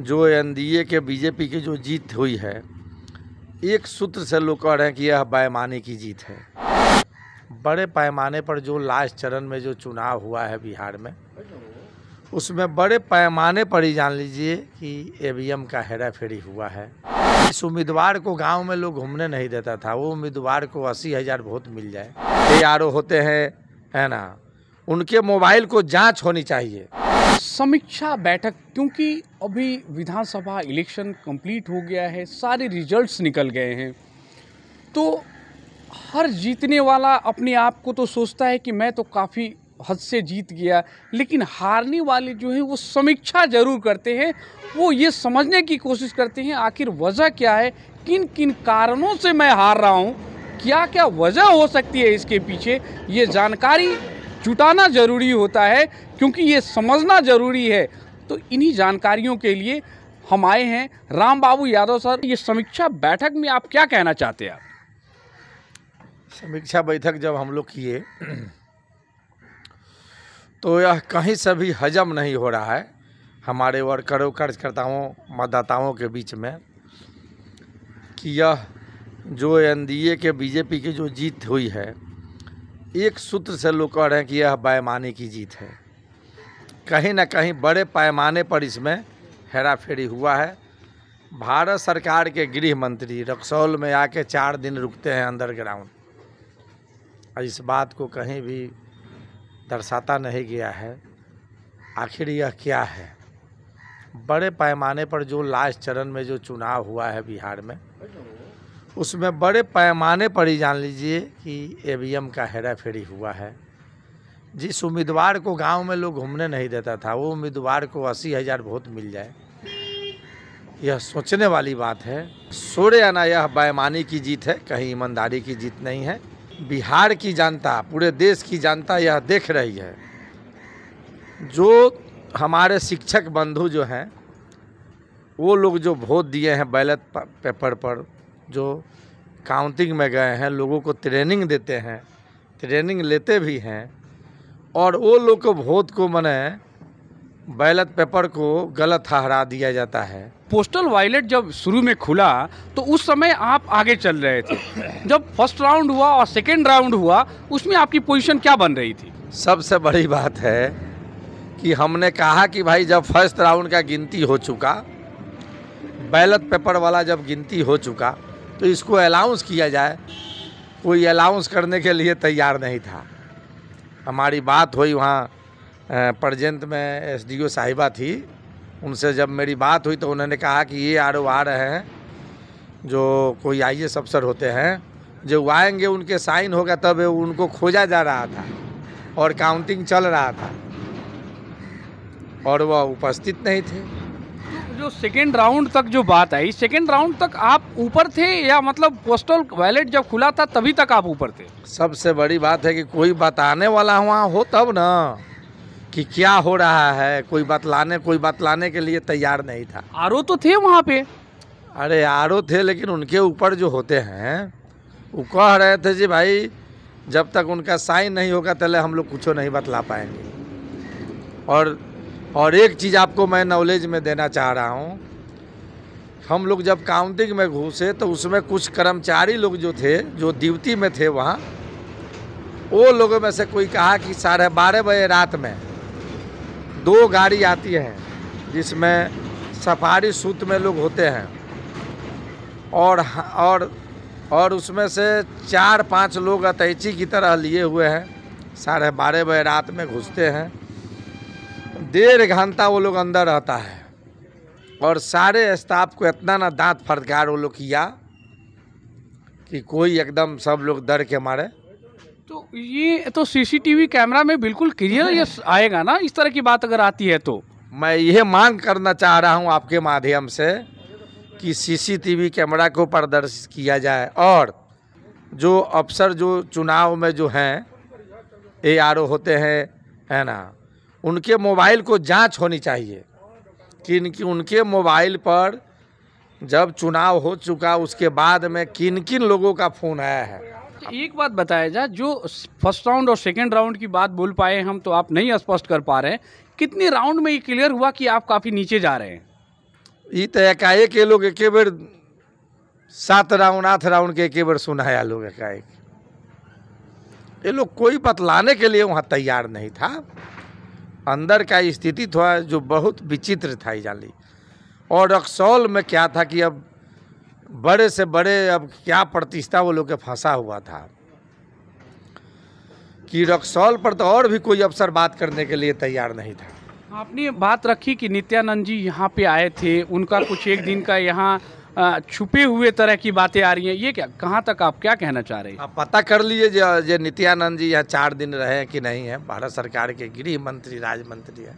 जो एनडीए के बीजेपी की जो जीत हुई है, एक सूत्र से लोग कह रहे हैं कि यह बेईमानी की जीत है। बड़े पैमाने पर जो लास्ट चरण में जो चुनाव हुआ है बिहार में, उसमें बड़े पैमाने पर ही जान लीजिए कि ईवीएम का हेरा फेरी हुआ है। इस उम्मीदवार को गांव में लोग घूमने नहीं देता था, वो उम्मीदवार को 80,000 वोट मिल जाए। ARO होते हैं, है ना, उनके मोबाइल को जांच होनी चाहिए। समीक्षा बैठक, क्योंकि अभी विधानसभा इलेक्शन कंप्लीट हो गया है, सारे रिजल्ट्स निकल गए हैं, तो हर जीतने वाला अपने आप को तो सोचता है कि मैं तो काफ़ी हद से जीत गया, लेकिन हारने वाले जो हैं वो समीक्षा जरूर करते हैं। वो ये समझने की कोशिश करते हैं आखिर वजह क्या है, किन किन कारणों से मैं हार रहा हूँ, क्या क्या वजह हो सकती है इसके पीछे। ये जानकारी जुटाना ज़रूरी होता है, क्योंकि ये समझना ज़रूरी है। तो इन्हीं जानकारियों के लिए हम आए हैं। राम बाबू यादव सर, ये समीक्षा बैठक में आप क्या कहना चाहते हैं? समीक्षा बैठक जब हम लोग किए तो यह कहीं से भी हजम नहीं हो रहा है हमारे वर्करों, कार्यकर्ताओं, मतदाताओं के बीच में कि यह जो एनडीए के बीजेपी की जो जीत हुई है, एक सूत्र से लोग कह रहे हैं कि यह बेईमानी की जीत है। कहीं ना कहीं बड़े पैमाने पर इसमें हेरा फेरी हुआ है। भारत सरकार के गृह मंत्री रक्सौल में आके 4 दिन रुकते हैं अंडरग्राउंड, और इस बात को कहीं भी दर्शाता नहीं गया है आखिर यह क्या है। बड़े पैमाने पर जो लास्ट चरण में जो चुनाव हुआ है बिहार में, उसमें बड़े पैमाने पर ही जान लीजिए कि ईवीएम का हेरा फेरी हुआ है। जिस उम्मीदवार को गांव में लोग घूमने नहीं देता था, वो उम्मीदवार को 80,000 वोट मिल जाए, यह सोचने वाली बात है। सोरे आना यह बेईमानी की जीत है, कहीं ईमानदारी की जीत नहीं है। बिहार की जनता, पूरे देश की जनता यह देख रही है, जो हमारे शिक्षक बंधु जो हैं, वो लोग जो वोट दिए हैं बैलेट पेपर पर, जो काउंटिंग में गए हैं, लोगों को ट्रेनिंग देते हैं, ट्रेनिंग लेते भी हैं, और वो लोग को वोट को मने बैलेट पेपर को गलत ठहरा दिया जाता है। पोस्टल बैलेट जब शुरू में खुला तो उस समय आप आगे चल रहे थे। जब फर्स्ट राउंड हुआ और सेकेंड राउंड हुआ, उसमें आपकी पोजीशन क्या बन रही थी? सबसे बड़ी बात है कि हमने कहा कि भाई जब फर्स्ट राउंड का गिनती हो चुका, बैलेट पेपर वाला जब गिनती हो चुका, तो इसको अलाउंस किया जाए। कोई अलाउंस करने के लिए तैयार नहीं था। हमारी बात हुई वहाँ प्रेजेंट में SDO साहिबा थी, उनसे जब मेरी बात हुई तो उन्होंने कहा कि ये ARO आ रहे हैं, जो कोई IAS अफसर होते हैं, जो आएंगे उनके साइन होगा तब उनको खोजा जा रहा था, और काउंटिंग चल रहा था, और वह उपस्थित नहीं थे। जो सेकेंड राउंड तक जो बात आई, सेकेंड राउंड तक आप ऊपर थे, या मतलब पोस्टल बैलेट जब खुला था तभी तक आप ऊपर थे? सबसे बड़ी बात है कि कोई बताने वाला वहाँ हो तब ना कि क्या हो रहा है। कोई बतलाने के लिए तैयार नहीं था। ARO तो थे वहाँ पे। अरे ARO थे, लेकिन उनके ऊपर जो होते हैं वो कह रहे थे जी भाई जब तक उनका साइन नहीं होगा तले हम लोग कुछ नहीं बतला पाएंगे। और एक चीज़ आपको मैं नॉलेज में देना चाह रहा हूँ, हम लोग जब काउंटिंग में घुसे तो उसमें कुछ कर्मचारी लोग जो थे, जो ड्यूटी में थे वहाँ, वो लोगों में से कोई कहा कि 12:30 बजे रात में 2 गाड़ी आती है जिसमें सफारी सूट में लोग होते हैं, और उसमें से 4-5 लोग अटैची की तरह लिए हुए हैं, 12:30 बजे रात में घुसते हैं। 1.5 घंटा वो लोग अंदर रहता है, और सारे स्टाफ को इतना ना दांत फटकार वो लोग किया कि कोई एकदम सब लोग डर के मारे। तो ये तो CCTV कैमरा में बिल्कुल क्लियर ये आएगा ना, इस तरह की बात अगर आती है तो? मैं यह मांग करना चाह रहा हूं आपके माध्यम से कि CCTV कैमरा को प्रदर्शित किया जाए, और जो अफसर जो चुनाव में जो हैं ARO होते हैं, है ना, उनके मोबाइल को जांच होनी चाहिए कि उनके मोबाइल पर जब चुनाव हो चुका उसके बाद में किन किन लोगों का फ़ोन आया है। एक बात बताया जाए, जो फर्स्ट राउंड और सेकेंड राउंड की बात बोल पाए हम, तो आप नहीं स्पष्ट कर पा रहे हैं, कितने राउंड में ये क्लियर हुआ कि आप काफ़ी नीचे जा रहे हैं? ये तो एकाएक ये लोग एके बेर 7 राउंड 8 राउंड के एके बेर सुनाया लोग एकाएक। ये लोग कोई बतलाने के लिए वहाँ तैयार नहीं था। अंदर का स्थिति था जो बहुत विचित्र था ये जाली। और रक्सौल में क्या था कि अब बड़े से बड़े अब क्या प्रतिष्ठा वो लोग के फंसा हुआ था कि रक्सौल पर तो और भी कोई अफसर बात करने के लिए तैयार नहीं था। आपने बात रखी कि नित्यानंद जी यहाँ पे आए थे, उनका कुछ एक दिन का यहाँ छुपे हुए तरह की बातें आ रही हैं, ये क्या, कहाँ तक आप क्या कहना चाह रहे हैं? आप पता कर लिए जो नित्यानंद जी यहाँ 4 दिन रहे हैं कि नहीं है। भारत सरकार के गृह मंत्री राज्य मंत्री है,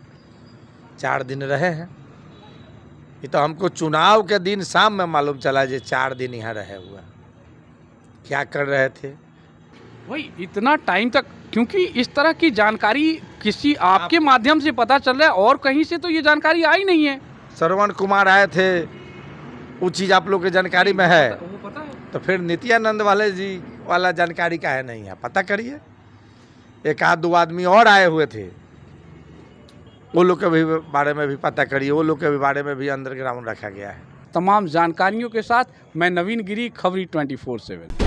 4 दिन रहे हैं। ये तो हमको चुनाव के दिन शाम में मालूम चला जो 4 दिन यहाँ रहे हुआ। क्या कर रहे थे वही इतना टाइम तक, क्योंकि इस तरह की जानकारी किसी आपके माध्यम से पता चल रहा है और कहीं से तो ये जानकारी आई नहीं है। श्रवण कुमार आए थे, वो चीज़ आप लोग के जानकारी में है, वो पता है। तो फिर नित्यानंद वाले जी वाला जानकारी का है नहीं है, पता करिए। एक आध 2 आदमी और आए हुए थे, वो लोग के भी बारे में भी पता करिए। वो लोग के भी बारे में भी अंडरग्राउंड रखा गया है। तमाम जानकारियों के साथ मैं नवीन गिरी, खबरी 24/7।